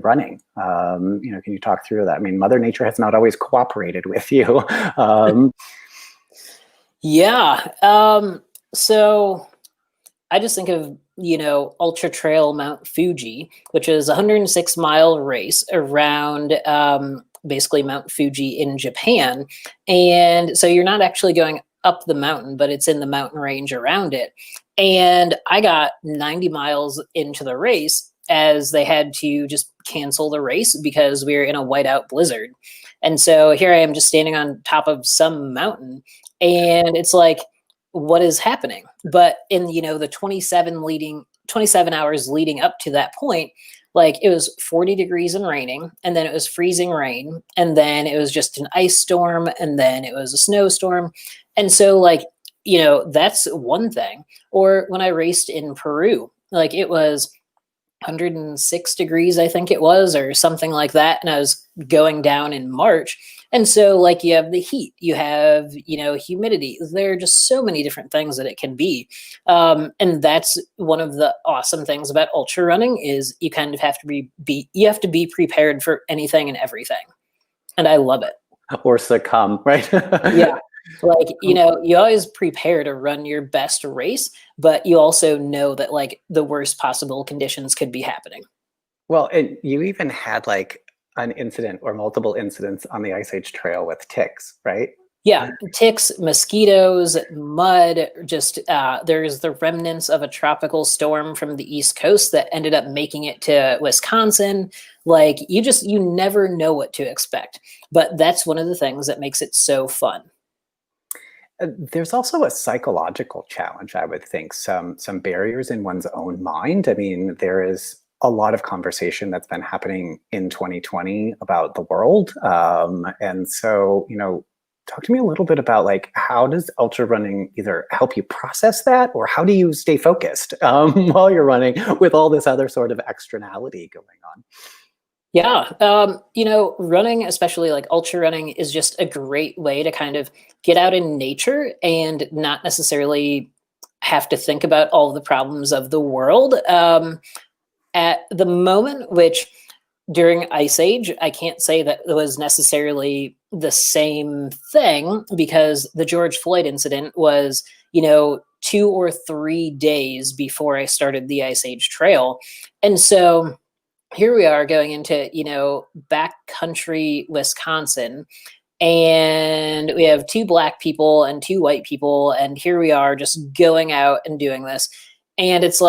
running? Can you talk through that? I mean, Mother Nature has not always cooperated with you. So I just think of, Ultra Trail Mount Fuji, which is a 106-mile race around basically Mount Fuji in Japan. And so you're not actually going up the mountain, but it's in the mountain range around it. And I got 90 miles into the race as they had to just cancel the race because we were in a whiteout blizzard. And so here I am just standing on top of some mountain, and it's like, what is happening? But in, the 27 hours leading up to that point, like it was 40 degrees and raining, and then it was freezing rain, and then it was just an ice storm, and then it was a snowstorm. And so that's one thing. Or when I raced in Peru, like it was 106 degrees, I think it was, or something like that. And I was going down in March. And so you have the heat, you have, humidity. There are just so many different things that it can be. And that's one of the awesome things about ultra running is you kind of have to be prepared for anything and everything. And I love it. Or succumb, right? Yeah. You always prepare to run your best race, but you also know that the worst possible conditions could be happening. Well, and you even had an incident or multiple incidents on the Ice Age Trail with ticks, right? Yeah, ticks, mosquitoes, mud, just there's the remnants of a tropical storm from the East Coast that ended up making it to Wisconsin. You never know what to expect. But that's one of the things that makes it so fun. There's also a psychological challenge, I would think, some barriers in one's own mind. I mean, there is a lot of conversation that's been happening in 2020 about the world. And so, talk to me a little bit about how does ultra running either help you process that, or how do you stay focused while you're running with all this other sort of externality going on? Yeah. Running, especially ultra running, is just a great way to kind of get out in nature and not necessarily have to think about all the problems of the world. At the moment, which during Ice Age, I can't say that it was necessarily the same thing because the George Floyd incident was, 2 or 3 days before I started the Ice Age Trail. And so here we are going into, backcountry Wisconsin, and we have 2 Black people and 2 white people. And here we are just going out and doing this. And it's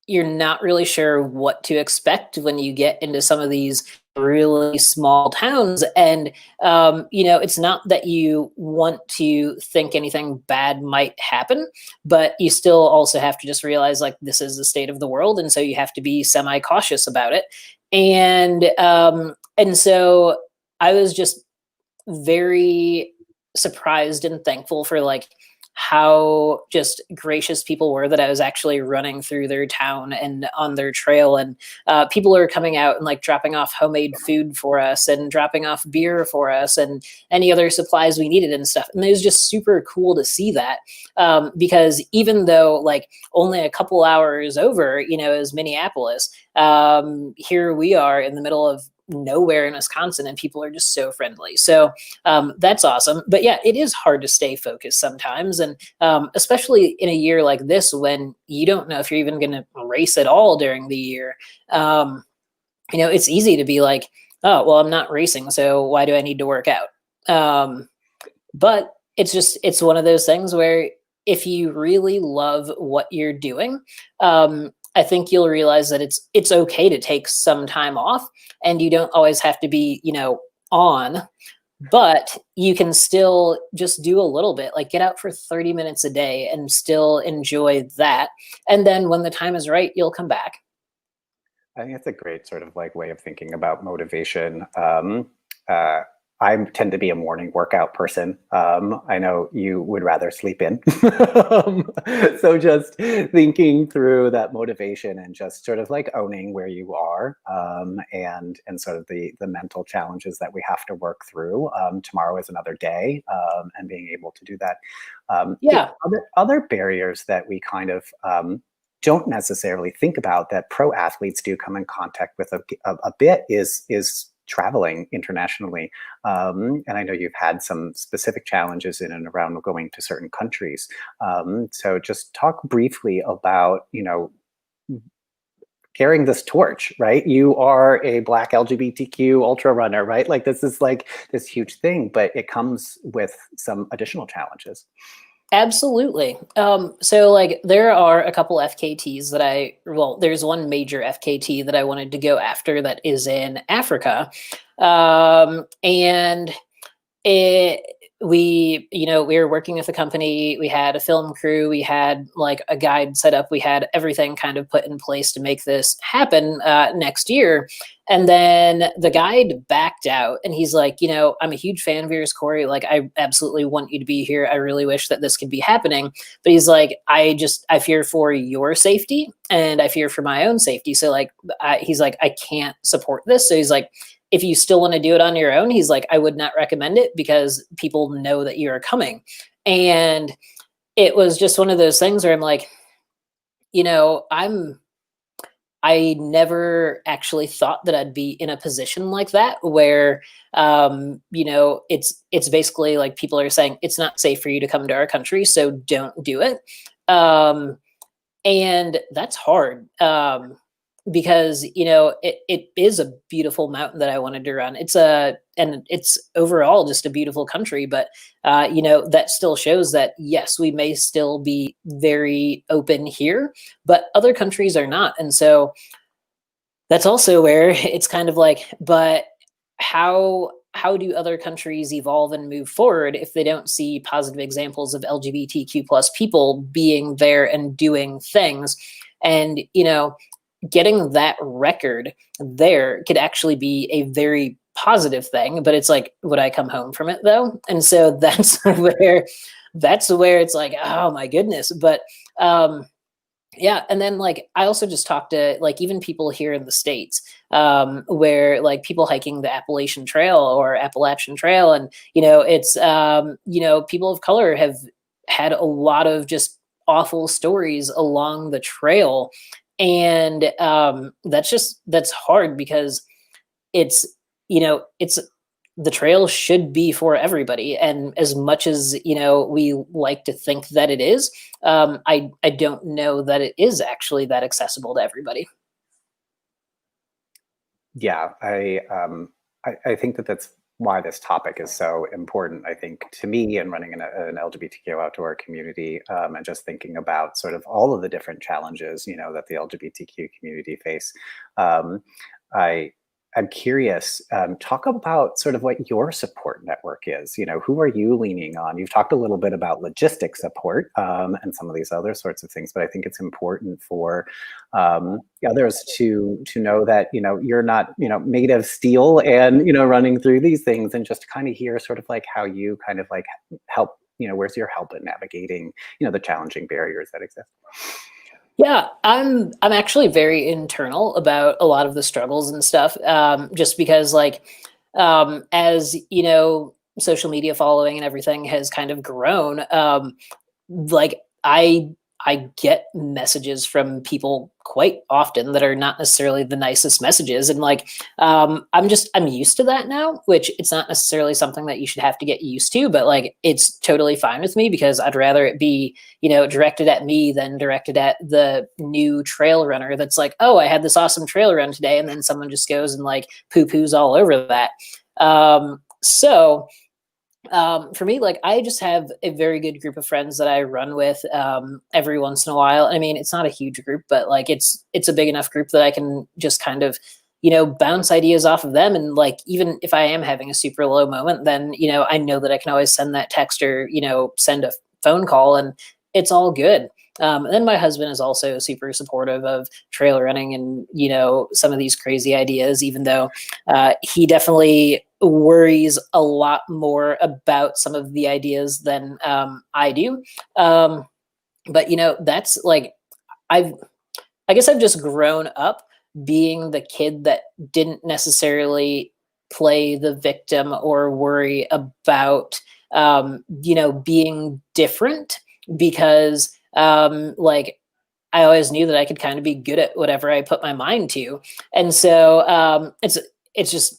you're not really sure what to expect when you get into some of these really small towns. And, it's not that you want to think anything bad might happen, but you still also have to just realize like this is the state of the world. And so you have to be semi cautious about it. And so I was just very surprised and thankful for like how just gracious people were that I was actually running through their town and on their trail. And people are coming out and like dropping off homemade food for us and dropping off beer for us and any other supplies we needed and stuff. And it was just super cool to see that, because even though like only a couple hours over, is Minneapolis, here we are in the middle of nowhere in Wisconsin, and people are just so friendly. So that's awesome. But yeah, it is hard to stay focused sometimes. And especially in a year like this, when you don't know if you're even going to race at all during the year, it's easy to be like, oh, well, I'm not racing, so why do I need to work out? But it's one of those things where if you really love what you're doing, I think you'll realize that it's okay to take some time off, and you don't always have to be, on, but you can still just do a little bit, like get out for 30 minutes a day and still enjoy that. And then when the time is right, you'll come back. I think that's a great sort of like way of thinking about motivation. I tend to be a morning workout person. I know you would rather sleep in. So just thinking through that motivation and just sort of like owning where you are, and sort of the mental challenges that we have to work through. Tomorrow is another day, and being able to do that. Yeah. Other barriers that we kind of don't necessarily think about that pro athletes do come in contact with a bit is traveling internationally. And I know you've had some specific challenges in and around going to certain countries. So just talk briefly about, carrying this torch, right? You are a Black LGBTQ ultra runner, right? Like this is like this huge thing, but it comes with some additional challenges. Absolutely. So like there are a couple FKTs there's one major FKT that I wanted to go after that is in Africa. And we were working with a company, we had a film crew, we had like a guide set up, we had everything kind of put in place to make this happen next year. And then the guide backed out and he's like, I'm a huge fan of yours, Corey. Like, I absolutely want you to be here. I really wish that this could be happening. But he's like, I fear for your safety and I fear for my own safety. So like, he's like, I can't support this. So he's like, if you still want to do it on your own, he's like, I would not recommend it because people know that you're coming. And it was just one of those things where I'm like, I never actually thought that I'd be in a position like that where, it's basically like people are saying it's not safe for you to come to our country, so don't do it. And that's hard. Because it is a beautiful mountain that I wanted to run. And it's overall just a beautiful country, but that still shows that yes, we may still be very open here, but other countries are not. And so that's also where it's kind of like, but how do other countries evolve and move forward if they don't see positive examples of LGBTQ plus people being there and doing things? And getting that record there could actually be a very positive thing, but it's like, would I come home from it though? And so that's where it's like, oh my goodness. But yeah. And then like, I also just talked to like even people here in the States, where like people hiking the Appalachian Trail, and it's people of color have had a lot of just awful stories along the trail. And that's hard because it's the trail should be for everybody, and as much as we like to think that it is, I don't know that it is actually that accessible to everybody. Yeah, I think that's why this topic is so important, I think, to me in running an LGBTQ outdoor community, and just thinking about sort of all of the different challenges, that the LGBTQ community face. I I'm curious, talk about sort of what your support network is. Who are you leaning on? You've talked a little bit about logistic support and some of these other sorts of things, but I think it's important for others to know that, you're not, made of steel and, running through these things, and just to kind of hear sort of like how you kind of like help, where's your help in navigating, the challenging barriers that exist? Yeah, I'm actually very internal about a lot of the struggles and stuff. Just because as social media following and everything has kind of grown, like I get messages from people quite often that are not necessarily the nicest messages. And I'm used to that now, which it's not necessarily something that you should have to get used to, but like, it's totally fine with me because I'd rather it be, directed at me than directed at the new trail runner. That's like, oh, I had this awesome trail run today. And then someone just goes and like poo-poos all over that. For me, like, I just have a very good group of friends that I run with every once in a while. I mean, it's not a huge group, but like it's a big enough group that I can just kind of, bounce ideas off of them. And like, even if I am having a super low moment, then, I know that I can always send that text or, send a phone call, and it's all good. And then my husband is also super supportive of trail running and, some of these crazy ideas, even though he definitely worries a lot more about some of the ideas than I do. But that's like, I guess I've just grown up being the kid that didn't necessarily play the victim or worry about, being different, because like, I always knew that I could kind of be good at whatever I put my mind to. And so it's just,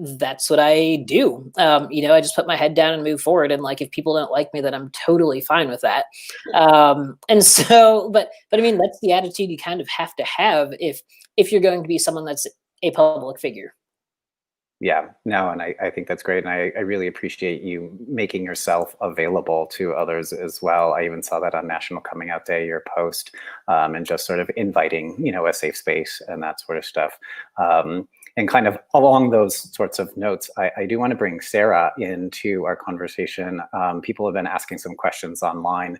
that's what I do. I just put my head down and move forward. And like, if people don't like me, then I'm totally fine with that. And so, but I mean, that's the attitude you kind of have to have if you're going to be someone that's a public figure. Yeah, no, and I think that's great. And I really appreciate you making yourself available to others as well. I even saw that on National Coming Out Day, your post, and just sort of inviting, a safe space and that sort of stuff. And kind of along those sorts of notes, I do want to bring Sarah into our conversation. People have been asking some questions online.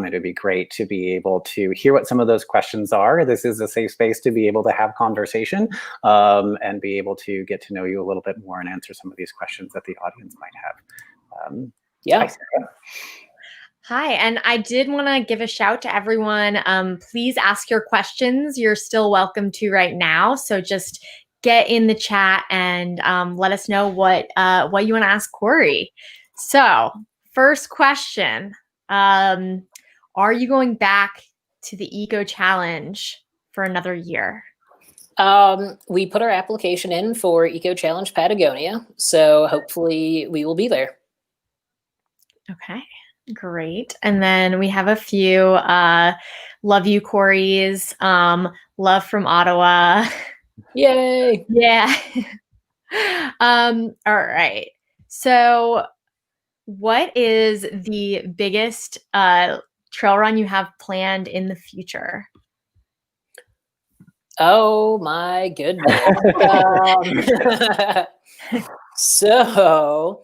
It'd be great to be able to hear what some of those questions are. This is a safe space to be able to have conversation and be able to get to know you a little bit more and answer some of these questions that the audience might have. Yeah. Hi, Sarah. Hi, and I did want to give a shout to everyone. Please ask your questions. You're still welcome to right now. So just get in the chat and let us know what you want to ask Coree. So first question, are you going back to the Eco Challenge for another year? We put our application in for Eco Challenge Patagonia, so hopefully we will be there. Okay, great. And then we have a few love you Corees, love from Ottawa. Yay! Yeah. All right. So what is the biggest trail run you have planned in the future? Oh my goodness. So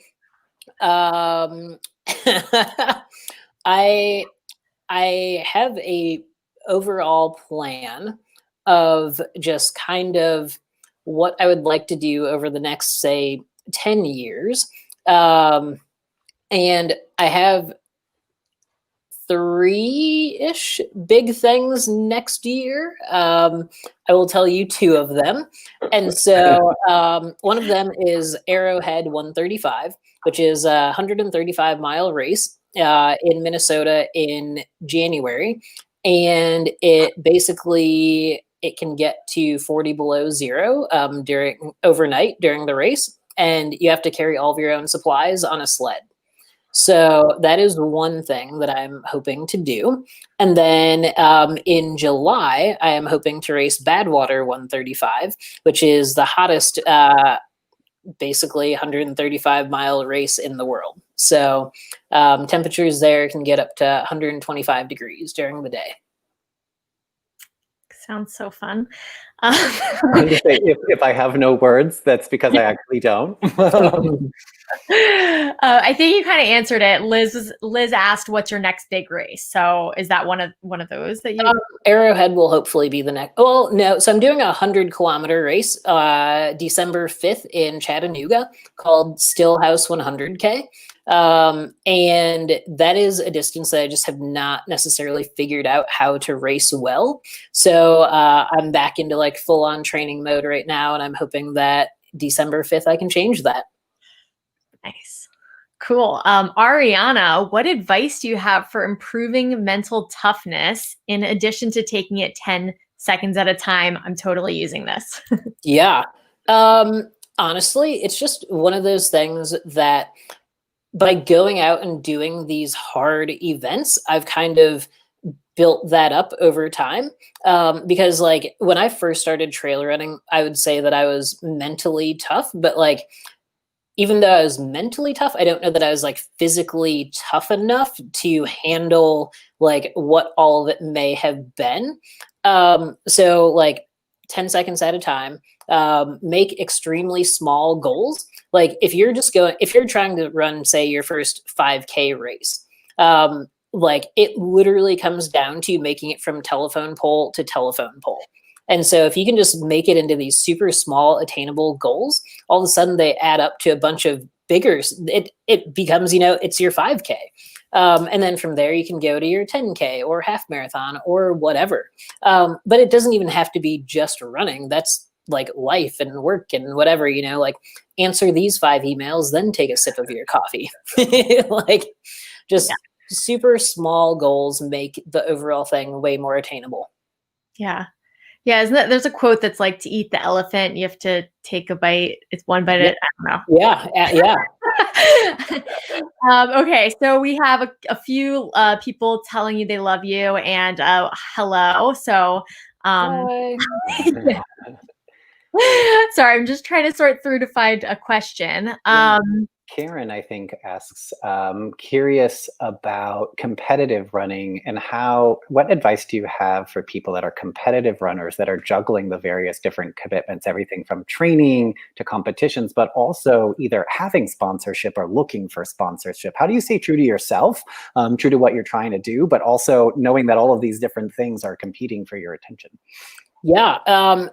I have a overall plan of just kind of what I would like to do over the next, say, 10 years. And I have 3-ish big things next year. I will tell you 2 of them. And so one of them is Arrowhead 135, which is a 135-mile race in Minnesota in January. And it can get to 40 below zero overnight during the race. And you have to carry all of your own supplies on a sled. So that is one thing that I'm hoping to do. And then in July, I am hoping to race Badwater 135, which is the hottest, basically 135-mile race in the world. So temperatures there can get up to 125 degrees during the day. Sounds so fun. I'm gonna say, if I have no words, that's because I actually don't. I think you kind of answered it. Liz asked, "What's your next big race?" So is that one of those that you? Arrowhead will hopefully be the next. Well, no. So I'm doing a 100-kilometer race, December 5th in Chattanooga, called Stillhouse 100K. And that is a distance that I just have not necessarily figured out how to race well. So I'm back into like full on training mode right now, and I'm hoping that December 5th I can change that. Nice. Cool. Ariana, what advice do you have for improving mental toughness in addition to taking it 10 seconds at a time? I'm totally using this. Yeah. Honestly, it's just one of those things that by going out and doing these hard events, I've kind of built that up over time. Because like when I first started trail running, I would say that I was mentally tough, but like, even though I was mentally tough, I don't know that I was like physically tough enough to handle like what all of it may have been. So like 10 seconds at a time, make extremely small goals. Like if you're trying to run, say, your first 5K race, like it literally comes down to making it from telephone pole to telephone pole. And so if you can just make it into these super small attainable goals, all of a sudden they add up to a bunch of bigger, it becomes, it's your 5K. And then from there you can go to your 10K or half marathon or whatever. But it doesn't even have to be just running. That's like life and work and whatever, like answer these 5 emails, then take a sip of your coffee. Like just super small goals make the overall thing way more attainable. Yeah. Yeah, there's a quote that's like, to eat the elephant, you have to take a bite. It's one bite at, I don't know. Yeah. Okay, so we have a few people telling you they love you and hello. So Hi. sorry, I'm just trying to sort through to find a question. Karen, I think, asks, curious about competitive running and what advice do you have for people that are competitive runners that are juggling the various different commitments, everything from training to competitions, but also either having sponsorship or looking for sponsorship? How do you stay true to yourself, true to what you're trying to do, but also knowing that all of these different things are competing for your attention? Yeah,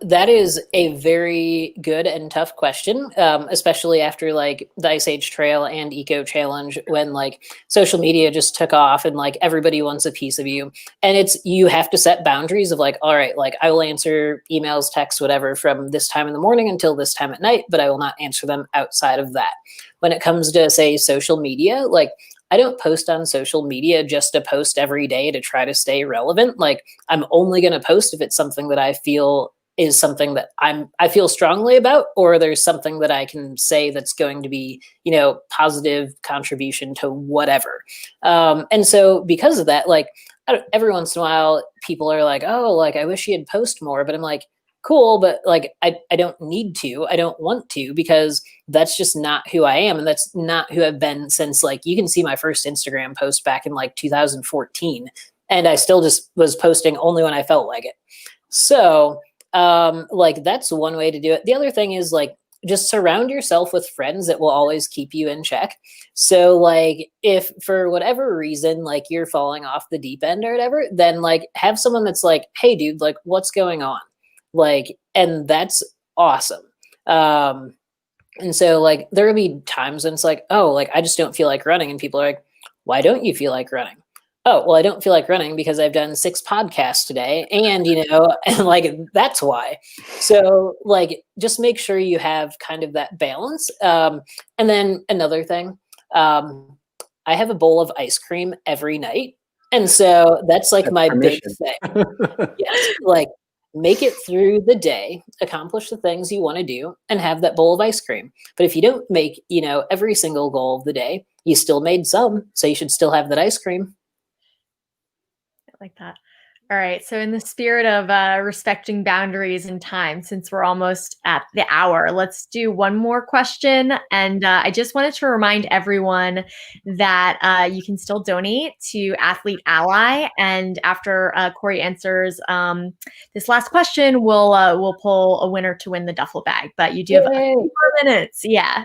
that is a very good and tough question, especially after like the Ice Age Trail and Eco Challenge, when like social media just took off and like everybody wants a piece of you. And you have to set boundaries of like, all right, like I will answer emails, texts, whatever from this time in the morning until this time at night, but I will not answer them outside of that. When it comes to, say, social media, like I don't post on social media just to post every day to try to stay relevant. Like I'm only going to post if it's something that I feel is something that I feel strongly about, or there's something that I can say that's going to be, positive contribution to whatever. And so because of that, like every once in a while people are like, oh, like I wish you'd post more, but I'm like, cool, but like I don't need to, I don't want to, because that's just not who I am, and that's not who I've been since, like, you can see my first Instagram post back in like 2014, and I still just was posting only when I felt like it. So like that's one way to do it. The other thing is like just surround yourself with friends that will always keep you in check. So like if for whatever reason like you're falling off the deep end or whatever, then like have someone that's like, hey dude, like what's going on? Like, and that's awesome. And so like there will be times when it's like, oh, like I just don't feel like running, and people are like, why don't you feel like running? Oh, well, I don't feel like running because I've done 6 podcasts today, and and like that's why. So like just make sure you have kind of that balance. And then another thing, I have a bowl of ice cream every night, and so that's like my big thing. Yes, like make it through the day, accomplish the things you want to do, and have that bowl of ice cream. But if you don't make, every single goal of the day, you still made some, so you should still have that ice cream. I like that. All right. So in the spirit of respecting boundaries and time, since we're almost at the hour, let's do one more question. And I just wanted to remind everyone that you can still donate to Athlete Ally. And after Coree answers this last question, we'll pull a winner to win the duffel bag. But you do have a few more minutes. Yeah.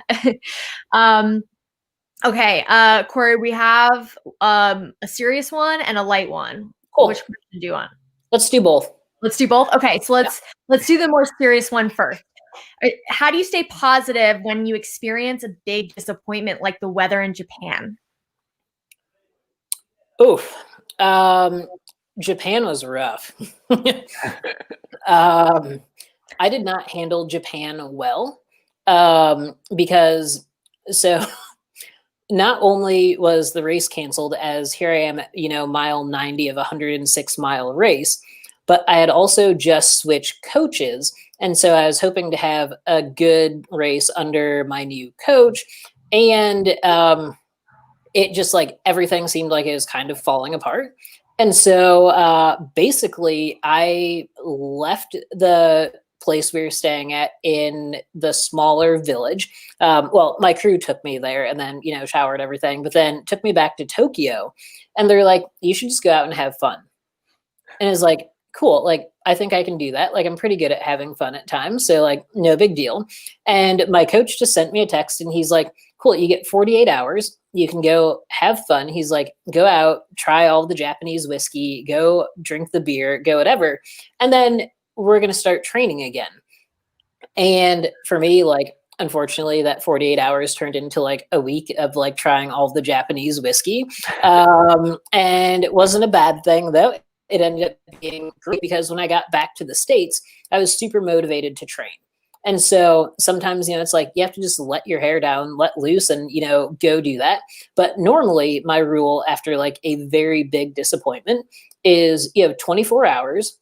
Okay, Coree, we have a serious one and a light one. Cool. Which question do you want? Let's do both. Let's do both. Okay, so let's do the more serious one first. How do you stay positive when you experience a big disappointment like the weather in Japan? Oof. Japan was rough. I did not handle Japan well because not only was the race canceled, as here I am at, mile 90 of a 106-mile race, but I had also just switched coaches. And so I was hoping to have a good race under my new coach. And it just everything seemed like it was kind of falling apart. And so basically I left the place we were staying at in the smaller village. Well, my crew took me there and then, showered everything, but then took me back to Tokyo. And they're like, you should just go out and have fun. And it's like, cool. I think I can do that. I'm pretty good at having fun at times. So no big deal. And my coach just sent me a text and he's like, cool, you get 48 hours. You can go have fun. He's like, go out, try all the Japanese whiskey, go drink the beer, go whatever. And then we're going to start training again. And for me, unfortunately, that 48 hours turned into a week of trying all the Japanese whiskey. And it wasn't a bad thing, though. It ended up being great because when I got back to the States, I was super motivated to train. And so sometimes, it's you have to just let your hair down, let loose and, go do that. But normally my rule after a very big disappointment is you have 24 hours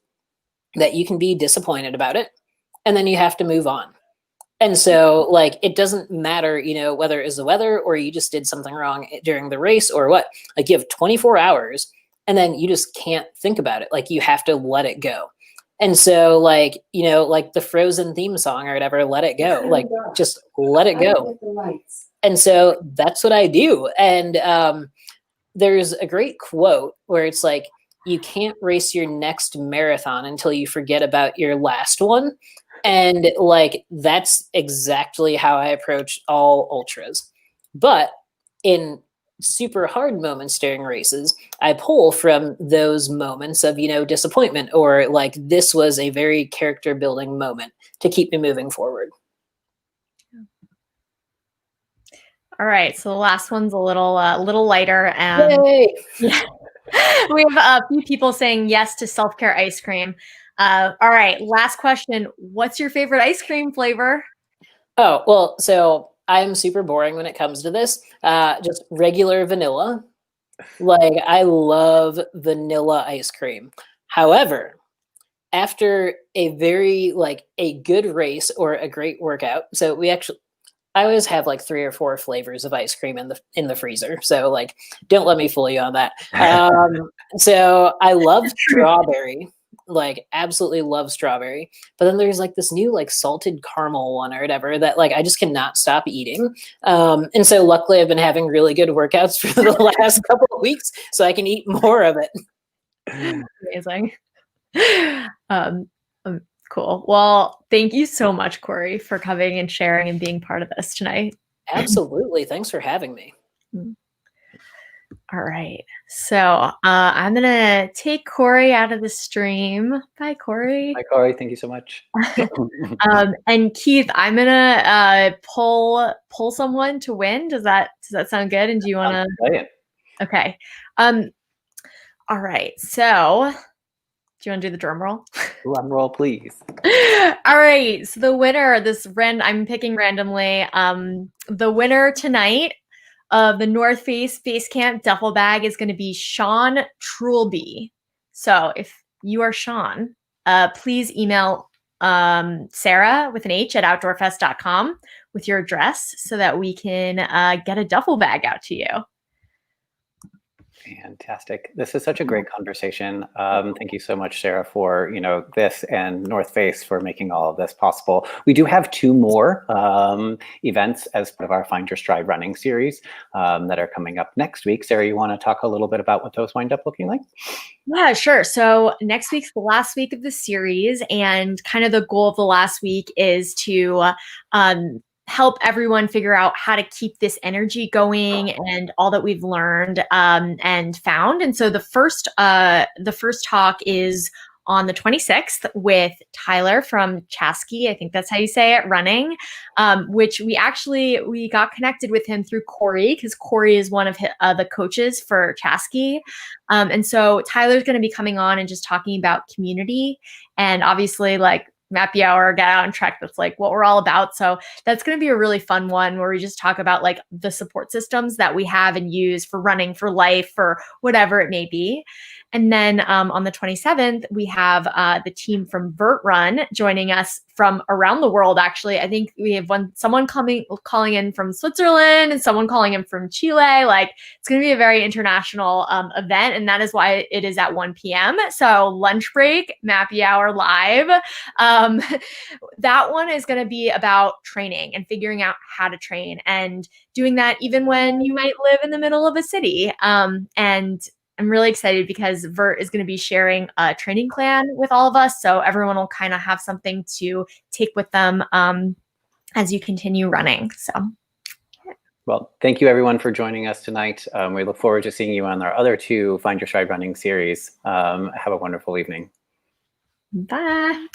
that you can be disappointed about it. And then you have to move on. And so it doesn't matter, whether it is the weather or you just did something wrong during the race or what, you have 24 hours and then you just can't think about it. You have to let it go. And so the Frozen theme song or whatever, let it go, just let it go. And so that's what I do. And there's a great quote where it's you can't race your next marathon until you forget about your last one. And that's exactly how I approach all ultras. But in super hard moments during races, I pull from those moments of, disappointment or this was a very character building moment to keep me moving forward. All right. So the last one's a little lighter. Yay! Yeah. We have a few people saying yes to self-care ice cream. All right, last question. What's your favorite ice cream flavor? Oh, well, so I'm super boring when it comes to this. Just regular vanilla. I love vanilla ice cream. However, after a very a good race or a great workout, so I always have 3 or 4 flavors of ice cream in the freezer. So don't let me fool you on that. So I love strawberry, absolutely love strawberry. But then there's this new salted caramel one or whatever that I just cannot stop eating. And so luckily I've been having really good workouts for the last couple of weeks, so I can eat more of it. Amazing. Cool. Well, thank you so much, Coree, for coming and sharing and being part of this tonight. Absolutely. Thanks for having me. All right. So I'm going to take Coree out of the stream. Bye, Coree. Hi, Coree. Thank you so much. And Keith, I'm going to pull someone to win. Does that sound good? And do you want to? Okay. All right. So do you want to do the drum roll? Drum roll, please. All right. So the winner, I'm picking randomly. The winner tonight of the North Face Base Camp duffel bag is going to be Sean Trulby. So if you are Sean, please email Sarah with an H at outdoorfest.com with your address so that we can get a duffel bag out to you. Fantastic. This is such a great conversation. Thank you so much, Sarah, for this, and North Face for making all of this possible. We do have 2 more events as part of our Find Your Stride running series that are coming up next week. Sarah, you want to talk a little bit about what those wind up looking like? Yeah, sure. So next week's the last week of the series, and kind of the goal of the last week is to help everyone figure out how to keep this energy going and all that we've learned and found. And so the first talk is on the 26th with Tyler from Chasky, I think that's how you say it, running, which we got connected with him through Coree, because Coree is one of the coaches for Chasky. And so Tyler's going to be coming on and just talking about community, and obviously like Happy Hour, Get Out and Trek, that's like what we're all about. So that's going to be a really fun one where we just talk about like the support systems that we have and use for running, for life, for whatever it may be. And then on the 27th, we have the team from Vert Run joining us from around the world. Actually, I think we have someone calling in from Switzerland and someone calling in from Chile. Like, it's going to be a very international event, and that is why it is at 1 p.m. So lunch break, Happy Hour live. That one is going to be about training and figuring out how to train, and doing that even when you might live in the middle of a city. And I'm really excited because Vert is going to be sharing a training plan with all of us. So everyone will kind of have something to take with them as you continue running. So, well, thank you everyone for joining us tonight. We look forward to seeing you on our other 2 Find Your Stride running series. Have a wonderful evening. bye.